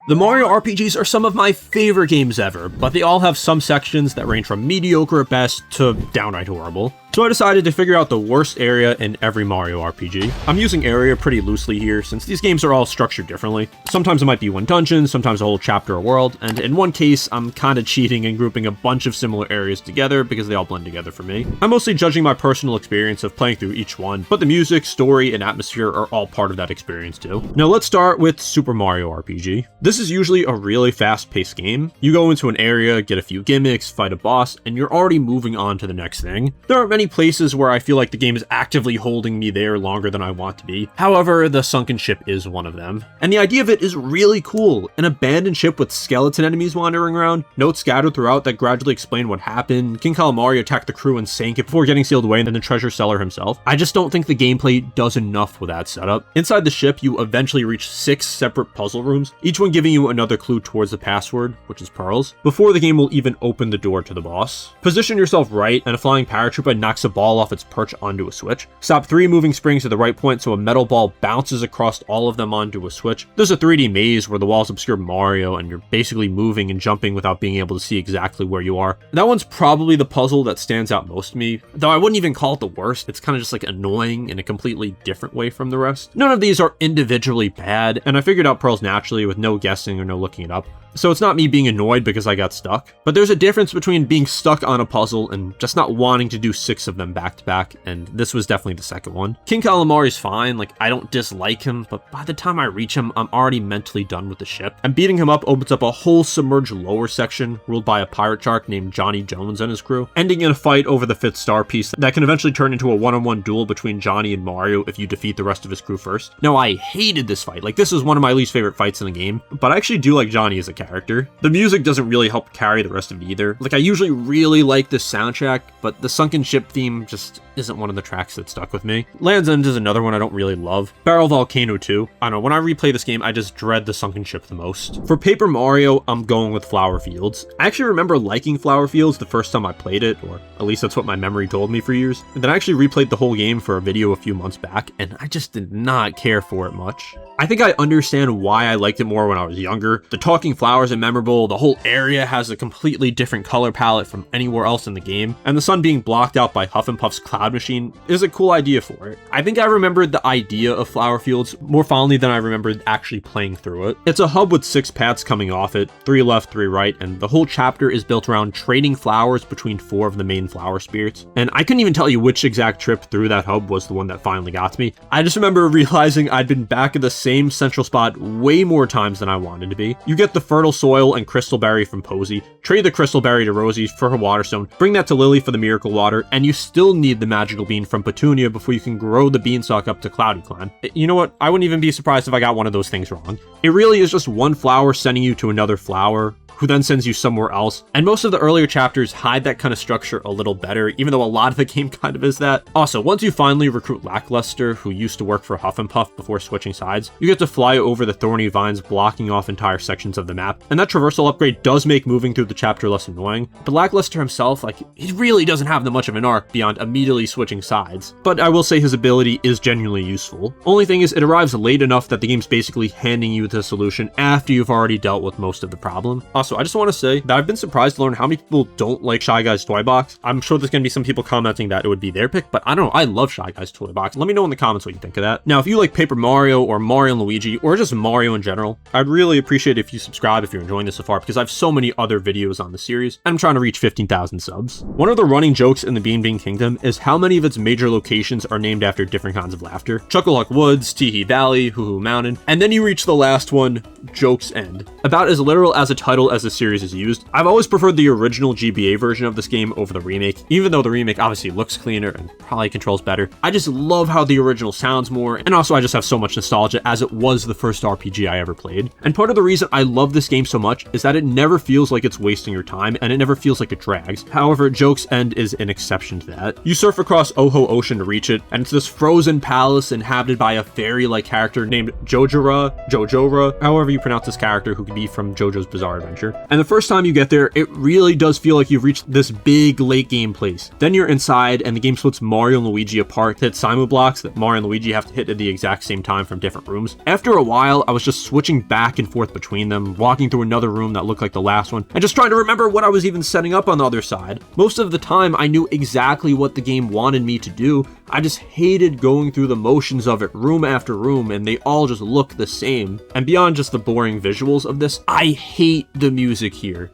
The Mario RPGs are some of my favorite games ever, but they all have some sections that range from mediocre at best to downright horrible. So I decided to figure out the worst area in every Mario RPG. I'm using area pretty loosely here, since these games are all structured differently. Sometimes it might be one dungeon, sometimes a whole chapter or world, and in one case, I'm kinda cheating and grouping a bunch of similar areas together because they all blend together for me. I'm mostly judging my personal experience of playing through each one, but the music, story, and atmosphere are all part of that experience too. Now let's start with Super Mario RPG. This is usually a really fast-paced game. You go into an area, get a few gimmicks, fight a boss, and you're already moving on to the next thing. There aren't many places where I feel like the game is actively holding me there longer than I want to be. However, the sunken ship is one of them. And the idea of it is really cool. An abandoned ship with skeleton enemies wandering around, notes scattered throughout that gradually explain what happened, King Calamari attacked the crew and sank it before getting sealed away, and then the treasure seller himself. I just don't think the gameplay does enough with that setup. Inside the ship, you eventually reach 6 separate puzzle rooms, each one giving you another clue towards the password, which is pearls, before the game will even open the door to the boss. Position yourself right, and a flying paratrooper knocks a ball off its perch onto a switch. Stop 3 moving springs at the right point so a metal ball bounces across all of them onto a switch. There's a 3D maze where the walls obscure Mario and you're basically moving and jumping without being able to see exactly where you are. That one's probably the puzzle that stands out most to me, though I wouldn't even call it the worst. It's kind of just like annoying in a completely different way from the rest. None of these are individually bad, and I figured out pearls naturally with no guessing or no looking it up. So it's not me being annoyed because I got stuck, but there's a difference between being stuck on a puzzle and just not wanting to do 6 of them back to back, and this was definitely the second one. King Calamari's fine, like I don't dislike him, but by the time I reach him, I'm already mentally done with the ship. And beating him up opens up a whole submerged lower section ruled by a pirate shark named Johnny Jones and his crew, ending in a fight over the 5th star piece that can eventually turn into a one-on-one duel between Johnny and Mario if you defeat the rest of his crew first. Now I hated this fight, like this is one of my least favorite fights in the game, but I actually do like Johnny as a character. The music doesn't really help carry the rest of it either. Like I usually really like this soundtrack, but the sunken ship theme just isn't one of the tracks that stuck with me. Land's End is another one I don't really love. Barrel Volcano too. I don't know, when I replay this game, I just dread the sunken ship the most. For Paper Mario, I'm going with Flower Fields. I actually remember liking Flower Fields the first time I played it, or at least that's what my memory told me for years. And then I actually replayed the whole game for a video a few months back, and I just did not care for it much. I think I understand why I liked it more when I was younger. The talking flowers are memorable, the whole area has a completely different color palette from anywhere else in the game, and the sun being blocked out by Huff and Puff's cloud machine is a cool idea for it. I think I remembered the idea of Flower Fields more fondly than I remembered actually playing through it. It's a hub with 6 paths coming off it, 3 left, 3 right, and the whole chapter is built around trading flowers between 4 of the main flower spirits. And I couldn't even tell you which exact trip through that hub was the one that finally got to me. I just remember realizing I'd been back at the same central spot way more times than I wanted to be. You get the fertile soil and crystal berry from Posey, trade the crystal berry to Rosie for her water stone, bring that to Lily for the miracle water, and you still need the magical bean from Petunia before you can grow the beanstalk up to Cloudy Climb. You know what? I wouldn't even be surprised if I got one of those things wrong. It really is just one flower sending you to another flower, who then sends you somewhere else. And most of the earlier chapters hide that kind of structure a little better, even though a lot of the game kind of is that. Also, once you finally recruit Lackluster, who used to work for Huff and Puff before switching sides, you get to fly over the thorny vines blocking off entire sections of the map. And that traversal upgrade does make moving through the chapter less annoying, but Lackluster himself, like, he really doesn't have that much of an arc beyond immediately switching sides. But I will say his ability is genuinely useful. Only thing is, it arrives late enough that the game's basically handing you the solution after you've already dealt with most of the problem. Also, I just want to say that I've been surprised to learn how many people don't like Shy Guy's Toy Box. I'm sure there's going to be some people commenting that it would be their pick, but I don't know, I love Shy Guy's Toy Box. Let me know in the comments what you think of that. Now, if you like Paper Mario or Mario and Luigi, or just Mario in general, I'd really appreciate it if you subscribe if you're enjoying this so far, because I have so many other videos on the series, and I'm trying to reach 15,000 subs. One of the running jokes in the Bean Bean Kingdom is how many of its major locations are named after different kinds of laughter. Chucklehuck Woods, Teehee Valley, Hoo Hoo Mountain, and then you reach the last one, Joke's End. About as literal as a title as the series is used. I've always preferred the original GBA version of this game over the remake, even though the remake obviously looks cleaner and probably controls better. I just love how the original sounds more, and also I just have so much nostalgia as it was the first RPG I ever played. And part of the reason I love this game so much is that it never feels like it's wasting your time, and it never feels like it drags. However, Joke's End is an exception to that. You surf across Oho Ocean to reach it, and it's this frozen palace inhabited by a fairy-like character named Jojora, however you you pronounce this character who could be from JoJo's Bizarre Adventure. And the first time you get there, it really does feel like you've reached this big late game place. Then you're inside and the game splits Mario and Luigi apart to hit Simon blocks that Mario and Luigi have to hit at the exact same time from different rooms. After a while, I was just switching back and forth between them, walking through another room that looked like the last one, and just trying to remember what I was even setting up on the other side. Most of the time, I knew exactly what the game wanted me to do. I just hated going through the motions of it room after room, and they all just look the same. And beyond just the boring visuals of this, I hate the music here.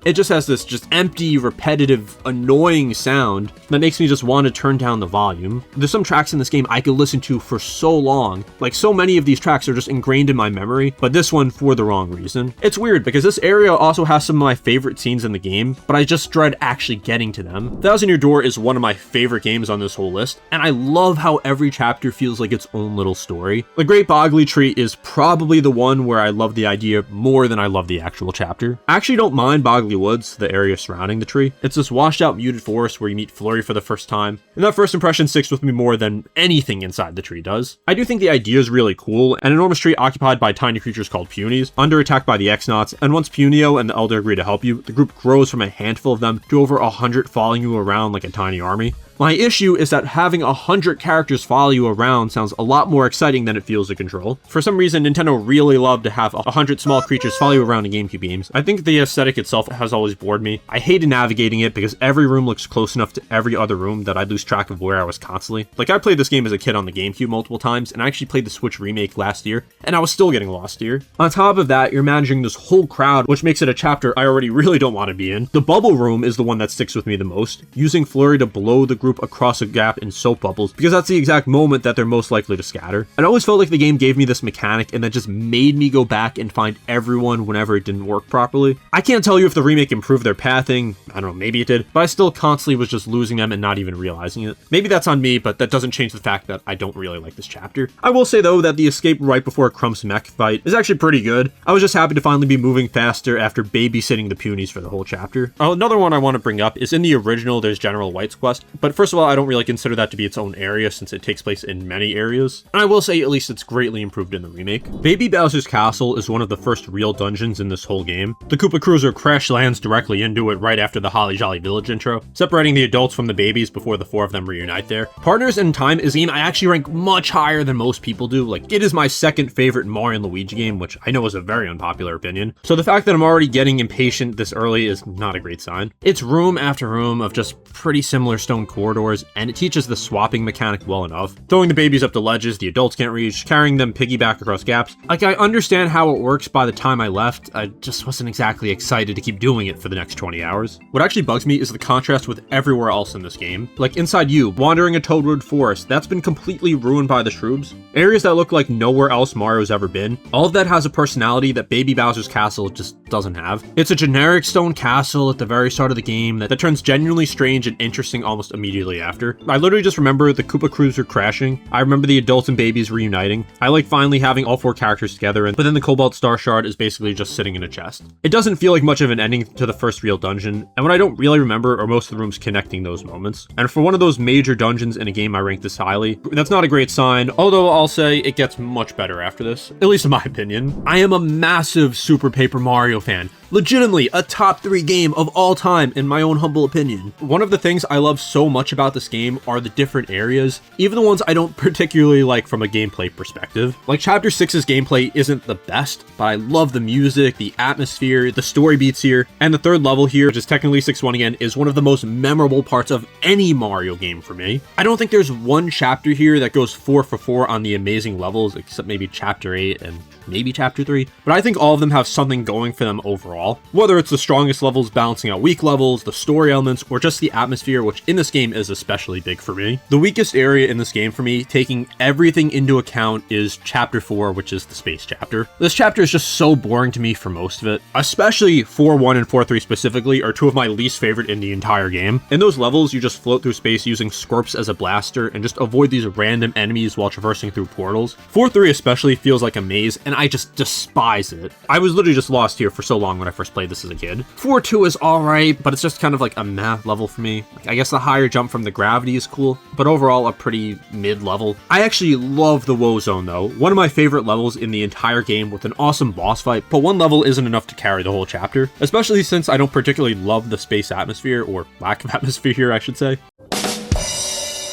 It just has this just empty, repetitive, annoying sound that makes me just want to turn down the volume. There's some tracks in this game I could listen to for so long. Like, so many of these tracks are just ingrained in my memory, but this one for the wrong reason. It's weird because this area also has some of my favorite scenes in the game, but I just dread actually getting to them. Thousand Year Door is one of my favorite games on this whole list, and I love how every chapter feels like its own little story. The Great Boggly Tree is probably the one where I love the idea more than I love the actual chapter. I actually don't mind Boggly Woods, the area surrounding the tree. It's this washed out muted forest where you meet Flurry for the first time, and that first impression sticks with me more than anything inside the tree does. I do think the idea is really cool. An enormous tree occupied by tiny creatures called Punies, under attack by the X-Nauts, and once Punio and the Elder agree to help you, the group grows from a handful of them to over 100 following you around like a tiny army. My issue is that having 100 characters follow you around sounds a lot more exciting than it feels to control. For some reason, Nintendo really loved to have 100 small creatures follow you around in GameCube games. I think the aesthetic itself has always bored me. I hated navigating it because every room looks close enough to every other room that I'd lose track of where I was constantly. Like, I played this game as a kid on the GameCube multiple times, and I actually played the Switch remake last year, and I was still getting lost here. On top of that, you're managing this whole crowd, which makes it a chapter I already really don't want to be in. The bubble room is the one that sticks with me the most, using Flurry to blow the group across a gap in soap bubbles, because that's the exact moment that they're most likely to scatter. I always felt like the game gave me this mechanic and that just made me go back and find everyone whenever it didn't work properly. I can't tell you if the remake improved their pathing, I don't know, maybe it did, but I still constantly was just losing them and not even realizing it. Maybe that's on me, but that doesn't change the fact that I don't really like this chapter. I will say though that the escape right before Crump's mech fight is actually pretty good. I was just happy to finally be moving faster after babysitting the Punies for the whole chapter. Another one I want to bring up is in the original there's General White's quest, but first of all I don't really consider that to be its own area since it takes place in many areas. And I will say at least it's greatly improved in the remake. Baby Bowser's Castle is one of the first real dungeons in this whole game. The Koopa Cruiser crash lands directly into it right after the Holly Jolly Village intro, separating the adults from the babies before the four of them reunite there. Partners in Time is a game I actually rank much higher than most people do. Like, it is my second favorite Mario and Luigi game, which I know is a very unpopular opinion. So the fact that I'm already getting impatient this early is not a great sign. It's room after room of just pretty similar stone corridors, and it teaches the swapping mechanic well enough. Throwing the babies up the ledges the adults can't reach, carrying them piggyback across gaps. Like, I understand how it works by the time I left, I just wasn't exactly excited to keep doing it for the next 20 hours. What actually bugs me is the contrast with everywhere else in this game. Like Inside You, wandering a Toadwood forest, that's been completely ruined by the shrooms. Areas that look like nowhere else Mario's ever been. All of that has a personality that Baby Bowser's Castle just doesn't have. It's a generic stone castle at the very start of the game that turns genuinely strange and interesting almost immediately after. I literally just remember the Koopa Cruiser crashing. I remember the adults and babies reuniting. I like finally having all four characters together, but then the Cobalt Star Shard is basically just sitting in a chest. It doesn't feel like much of an ending to the first real dungeon, and what I don't really remember are most of the rooms connecting those moments. And for one of those major dungeons in a game I rank this highly, that's not a great sign, although I'll say it gets much better after this, at least in my opinion. I am a massive Super Paper Mario fan. Legitimately a top 3 game of all time in my own humble opinion. One of the things I love so much about this game are the different areas, even the ones I don't particularly like from a gameplay perspective. Like Chapter 6's gameplay isn't the best, but I love the music, the atmosphere, the story beats here, and the third level here, which is technically 6-1 again, is one of the most memorable parts of any Mario game for me. I don't think there's one chapter here that goes 4 for 4 on the amazing levels, except maybe Chapter 8 and maybe Chapter 3, but I think all of them have something going for them overall. Whether it's the strongest levels balancing out weak levels, the story elements, or just the atmosphere, which in this game is especially big for me. The weakest area in this game for me, taking everything into account, is Chapter 4, which is the space chapter. This chapter is just so boring to me for most of it, especially 4-1 and 4-3 specifically are two of my least favorite in the entire game. In those levels, you just float through space using Scorps as a blaster and just avoid these random enemies while traversing through portals. 4-3 especially feels like a maze, and I just despise it. I was literally just lost here for so long when I first played this as a kid. 4-2 is alright, but it's just kind of like a meh level for me. Like, I guess the higher jump from the gravity is cool, but overall a pretty mid level. I actually love the Woe Zone though. One of my favorite levels in the entire game with an awesome boss fight, but one level isn't enough to carry the whole chapter, especially since I don't particularly love the space atmosphere, or lack of atmosphere here, I should say.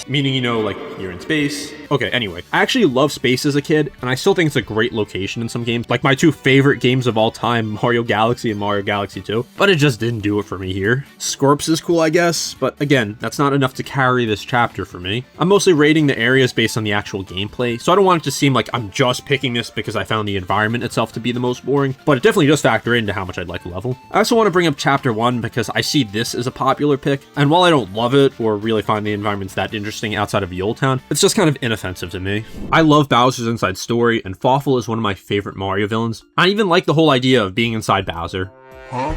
Meaning, you know, like, you're in space. Okay, anyway, I actually love space as a kid, and I still think it's a great location in some games. Like my two favorite games of all time, Mario Galaxy and Mario Galaxy 2. But it just didn't do it for me here. Scorps is cool, I guess, but again, that's not enough to carry this chapter for me. I'm mostly rating the areas based on the actual gameplay, so I don't want it to seem like I'm just picking this because I found the environment itself to be the most boring, but it definitely does factor into how much I'd like a level. I also want to bring up Chapter 1 because I see this as a popular pick, and while I don't love it or really find the environments that interesting outside of Yule Town, it's just kind of inoffensive to me. I love Bowser's inside story, and Fawful is one of my favorite Mario villains. I even like the whole idea of being inside Bowser. Huh?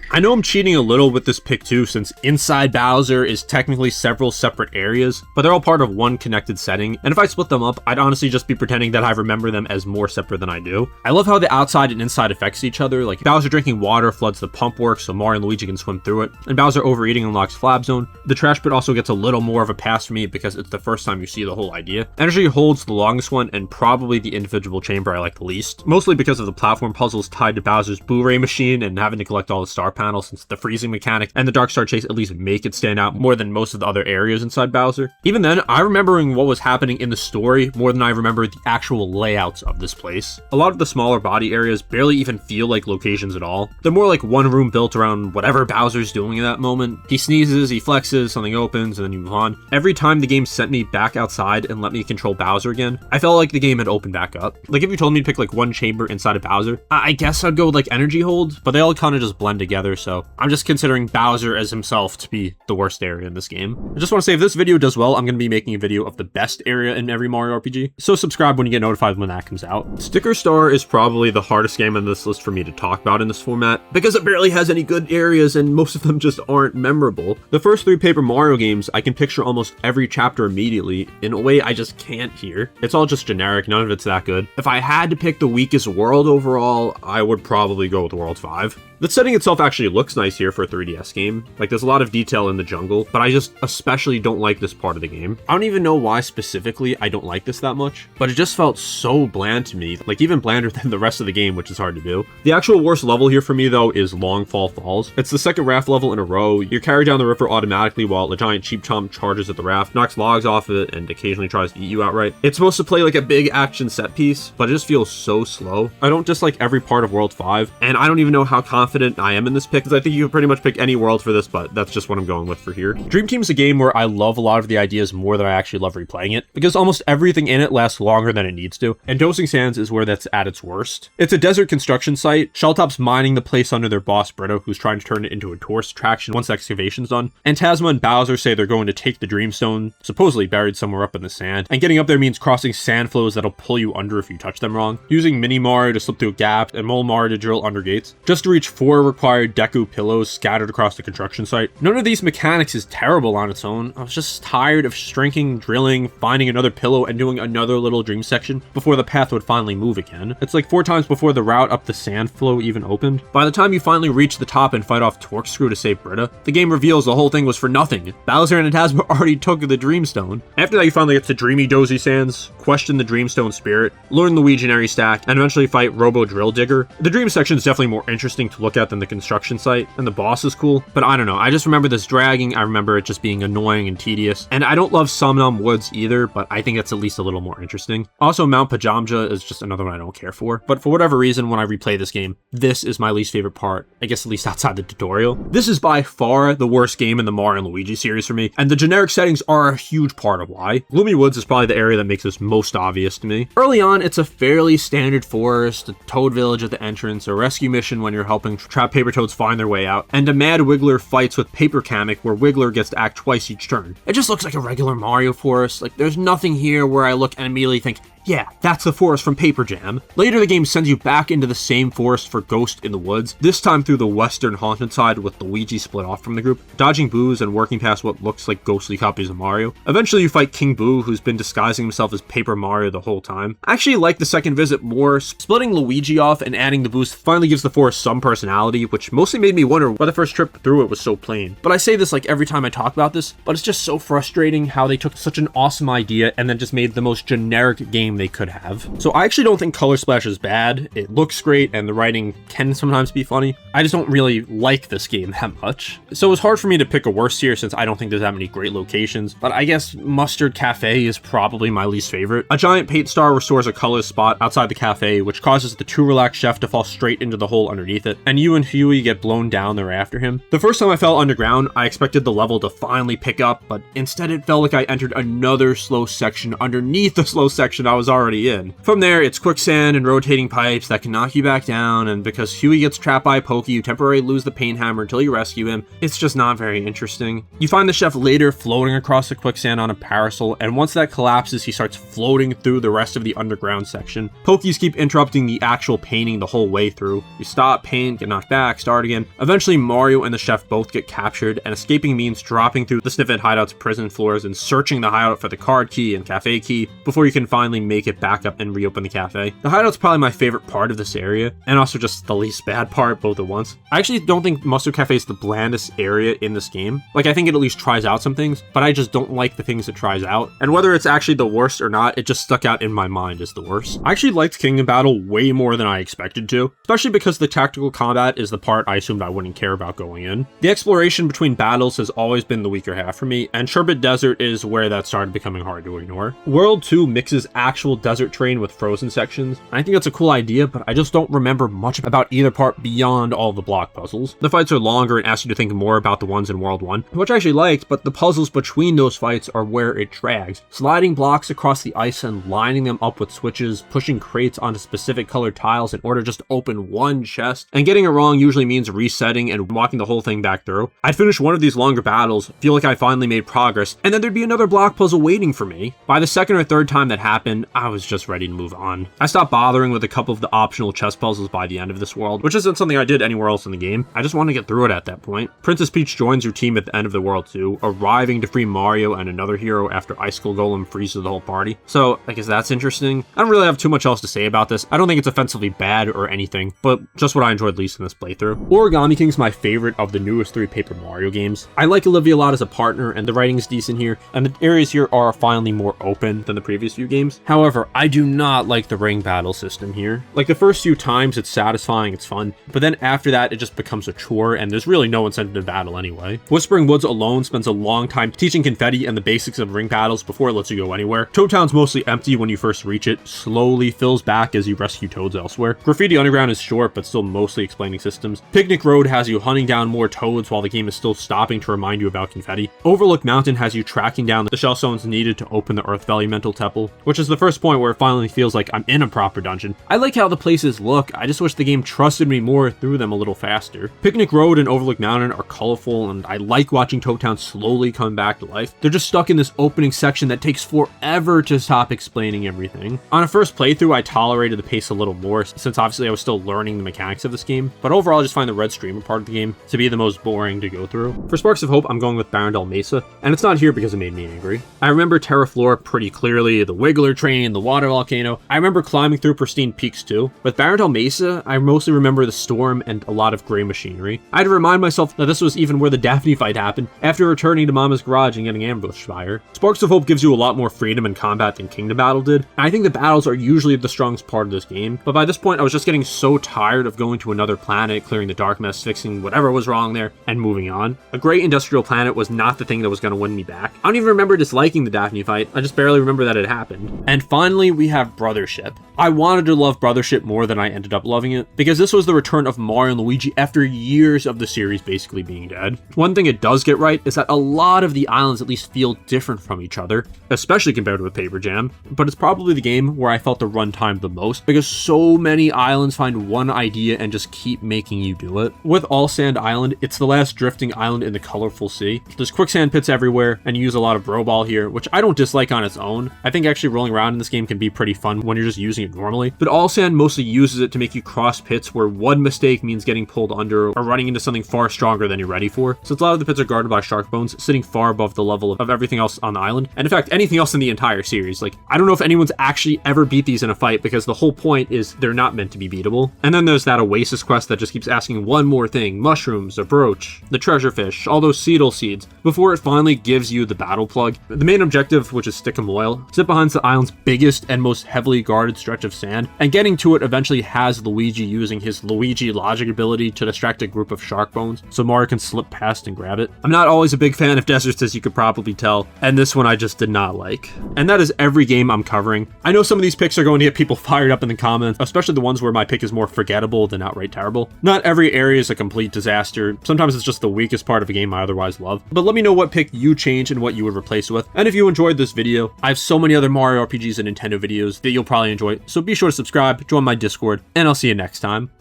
I know I'm cheating a little with this pick too, since inside Bowser is technically several separate areas, but they're all part of one connected setting, and if I split them up, I'd honestly just be pretending that I remember them as more separate than I do. I love how the outside and inside affects each other, like Bowser drinking water floods the pump works so Mario and Luigi can swim through it, and Bowser overeating unlocks Flab Zone. The trash pit also gets a little more of a pass for me because it's the first time you see the whole idea. Energy holds the longest one, and probably the individual chamber I like the least, mostly because of the platform puzzles tied to Bowser's Boo-Ray machine and having to collect all the star panels, since the freezing mechanic and the Dark Star Chase at least make it stand out more than most of the other areas inside Bowser. Even then, I'm remembering what was happening in the story more than I remember the actual layouts of this place. A lot of the smaller body areas barely even feel like locations at all. They're more like one room built around whatever Bowser's doing in that moment. He sneezes, he flexes, something opens, and then you move on. Every time the game sent me back outside and let me control Bowser again, I felt like the game had opened back up. Like if you told me to pick like one chamber inside of Bowser, I guess I'd go with like energy hold, but they all kind of just blend together, so I'm just considering Bowser as himself to be the worst area in this game. I just want to say if this video does well, I'm going to be making a video of the best area in every Mario RPG, so subscribe when you get notified when that comes out. Sticker Star is probably the hardest game on this list for me to talk about in this format, because it barely has any good areas and most of them just aren't memorable. The first three Paper Mario games, I can picture almost every chapter immediately in a way I just can't here. It's all just generic, none of it's that good. If I had to pick the weakest world overall, I would probably go with World 5. The setting itself actually looks nice here for a 3DS game. Like, there's a lot of detail in the jungle, but I just especially don't like this part of the game. I don't even know why specifically I don't like this that much, but it just felt so bland to me, like even blander than the rest of the game, which is hard to do. The actual worst level here for me, though, is Long Fall Falls. It's the second raft level in a row. You're carried down the river automatically while a giant Cheep Chomp charges at the raft, knocks logs off of it, and occasionally tries to eat you outright. It's supposed to play like a big action set piece, but it just feels so slow. I don't dislike every part of World 5, and I don't even know how confident I am in this pick, because I think you can pretty much pick any world for this, but that's just what I'm going with for here. Dream Team is a game where I love a lot of the ideas more than I actually love replaying it, because almost everything in it lasts longer than it needs to, and Dosing Sands is where that's at its worst. It's a desert construction site, Shelltop's mining the place under their boss Brito, who's trying to turn it into a tourist attraction once the excavation's done, and Tasma and Bowser say they're going to take the Dreamstone, supposedly buried somewhere up in the sand, and getting up there means crossing sand flows that'll pull you under if you touch them wrong, using Mini Mario to slip through a gap, and Mole Mario to drill under gates, just to reach 4 required Deku pillows scattered across the construction site. None of these mechanics is terrible on its own. I was just tired of shrinking, drilling, finding another pillow, and doing another little dream section before the path would finally move again. It's like 4 times before the route up the sand flow even opened. By the time you finally reach the top and fight off Torkscrew to save Britta, the game reveals the whole thing was for nothing. Bowser and Tasma already took the Dreamstone. After that, you finally get to Dreamy Dozy Sands, question the Dreamstone spirit, learn the Legionary stack, and eventually fight Robo Drill Digger. The dream section is definitely more interesting to look at than the construction site, and the boss is cool, but I don't know, I just remember this dragging, I remember it just being annoying and tedious, and I don't love Somnum Woods either, but I think it's at least a little more interesting. Also, Mount Pajamja is just another one I don't care for, but for whatever reason, when I replay this game, this is my least favorite part, I guess at least outside the tutorial. This is by far the worst game in the Mario and Luigi series for me, and the generic settings are a huge part of why. Gloomy Woods is probably the area that makes this most obvious to me. Early on, it's a fairly standard forest, a Toad Village at the entrance, a rescue mission when you're helping trap Paper Toads find their way out, and a Mad Wiggler fights with Paper Kamek where Wiggler gets to act twice each turn. It just looks like a regular Mario forest. Like, there's nothing here where I look and immediately think, Yeah, that's the forest from Paper Jam. Later, the game sends you back into the same forest for Ghost in the Woods, this time through the western haunted side with Luigi split off from the group, dodging boos and working past what looks like ghostly copies of Mario. Eventually, you fight King Boo, who's been disguising himself as Paper Mario the whole time. I actually like the second visit more. Splitting Luigi off and adding the boost finally gives the forest some personality, which mostly made me wonder why the first trip through it was so plain. But I say this like every time I talk about this, but it's just so frustrating how they took such an awesome idea and then just made the most generic game they could have. So I actually don't think Color Splash is bad. It looks great and the writing can sometimes be funny. I just don't really like this game that much. So it's hard for me to pick a worse tier since I don't think there's that many great locations, but I guess Mustard Cafe is probably my least favorite. A giant paint star restores a color spot outside the cafe, which causes the too relaxed chef to fall straight into the hole underneath it, and you and Huey get blown down there after him. The first time I fell underground, I expected the level to finally pick up, but instead it felt like I entered another slow section underneath the slow section I was already in. From there, it's quicksand and rotating pipes that can knock you back down, and because Huey gets trapped by Pokey, you temporarily lose the paint hammer until you rescue him. It's just not very interesting. You find the chef later floating across the quicksand on a parasol, and once that collapses, he starts floating through the rest of the underground section. Pokies keep interrupting the actual painting the whole way through. You stop, paint, get knocked back, start again. Eventually, Mario and the chef both get captured, and escaping means dropping through the Sniffet hideout's prison floors and searching the hideout for the card key and cafe key before you can finally make it back up and reopen the cafe. The hideout's probably my favorite part of this area, and also just the least bad part both at once. I actually don't think Mustard Cafe is the blandest area in this game. Like, I think it at least tries out some things, but I just don't like the things it tries out. And whether it's actually the worst or not, it just stuck out in my mind as the worst. I actually liked Kingdom Battle way more than I expected to, especially because the tactical combat is the part I assumed I wouldn't care about going in. The exploration between battles has always been the weaker half for me, and Sherbet Desert is where that started becoming hard to ignore. World 2 mixes actual desert terrain with frozen sections. I think that's a cool idea, but I just don't remember much about either part beyond all the block puzzles. The fights are longer and ask you to think more about the ones in World 1, which I actually liked, but the puzzles between those fights are where it drags. Sliding blocks across the ice and lining them up with switches, pushing crates onto specific colored tiles in order just to open one chest, and getting it wrong usually means resetting and walking the whole thing back through. I'd finish one of these longer battles, feel like I finally made progress, and then there'd be another block puzzle waiting for me. By the second or third time that happened, I was just ready to move on. I stopped bothering with a couple of the optional chest puzzles by the end of this world, which isn't something I did anywhere else in the game. I just want to get through it at that point. Princess Peach joins your team at the end of the world too, arriving to free Mario and another hero after Icicle Golem freezes the whole party. So I guess that's interesting. I don't really have too much else to say about this. I don't think it's offensively bad or anything, but just what I enjoyed least in this playthrough. Origami King's my favorite of the newest 3 Paper Mario games. I like Olivia a lot as a partner, and the writing's decent here, and the areas here are finally more open than the previous few games. However, I do not like the ring battle system here. Like, the first few times it's satisfying, it's fun, but then after that it just becomes a chore, and there's really no incentive to battle anyway. Whispering Woods alone spends a long time teaching Confetti and the basics of ring battles before it lets you go anywhere. Toad Town's mostly empty when you first reach it, slowly fills back as you rescue Toads elsewhere. Graffiti Underground is short, but still mostly explaining systems. Picnic Road has you hunting down more Toads while the game is still stopping to remind you about Confetti. Overlook Mountain has you tracking down the shell stones needed to open the Earth Valley Mental Temple, which is the first point where it finally feels like I'm in a proper dungeon. I like how the places look, I just wish the game trusted me more through them a little faster. Picnic Road and Overlook Mountain are colorful, and I like watching Toad Town slowly come back to life. They're just stuck in this opening section that takes forever to stop explaining everything. On a first playthrough, I tolerated the pace a little more, since obviously I was still learning the mechanics of this game, but overall I just find the red streamer part of the game to be the most boring to go through. For Sparks of Hope, I'm going with Barrendel Mesa, and it's not here because it made me angry. I remember Terraflora pretty clearly, the Wiggler train, the water volcano. I remember climbing through pristine peaks too. With Barrendel Mesa, I mostly remember the storm and a lot of gray machinery. I had to remind myself that this was even where the Daphne fight happened, after returning to Mama's garage and getting ambushed by her. Sparks of Hope gives you a lot more freedom in combat than Kingdom Battle did, and I think the battles are usually the strongest part of this game, but by this point I was just getting so tired of going to another planet, clearing the dark mess, fixing whatever was wrong there, and moving on. A great industrial planet was not the thing that was going to win me back. I don't even remember disliking the Daphne fight, I just barely remember that it happened. And finally, we have Brothership. I wanted to love Brothership more than I ended up loving it, because this was the return of Mario and Luigi after years of the series basically being dead. One thing it does get right is that a lot of the islands at least feel different from each other, especially compared with Paper Jam, but it's probably the game where I felt the runtime the most, because so many islands find one idea and just keep making you do it. With All Sand Island, it's the last drifting island in the colorful sea. There's quicksand pits everywhere, and you use a lot of Bro Ball here, which I don't dislike on its own. I think actually rolling around in this game can be pretty fun when you're just using it normally, but All Sand mostly uses it to make you cross pits where one mistake means getting pulled under or running into something far stronger than you're ready for, since a lot of the pits are guarded by shark bones sitting far above the level of everything else on the island, and in fact anything else in the entire series. Like, I don't know if anyone's actually ever beat these in a fight, because the whole point is they're not meant to be beatable. And then there's that Oasis quest that just keeps asking one more thing: mushrooms, a brooch, the treasure fish, all those Seedle seeds, before it finally gives you the battle plug. The main objective, which is stick 'em loyal, sit behind the island's biggest and most heavily guarded stretch of sand, and getting to it eventually has Luigi using his Luigi logic ability to distract a group of shark bones so Mario can slip past and grab it. I'm not always a big fan of deserts, as you could probably tell, and this one I just did not like. And that is every game I'm covering. I know some of these picks are going to get people fired up in the comments, especially the ones where my pick is more forgettable than outright terrible. Not every area is a complete disaster. Sometimes it's just the weakest part of a game I otherwise love. But let me know what pick you change and what you would replace with. And if you enjoyed this video, I have so many other Mario RPGs and Nintendo videos that you'll probably enjoy, so be sure to subscribe, join my Discord, and I'll see you next time.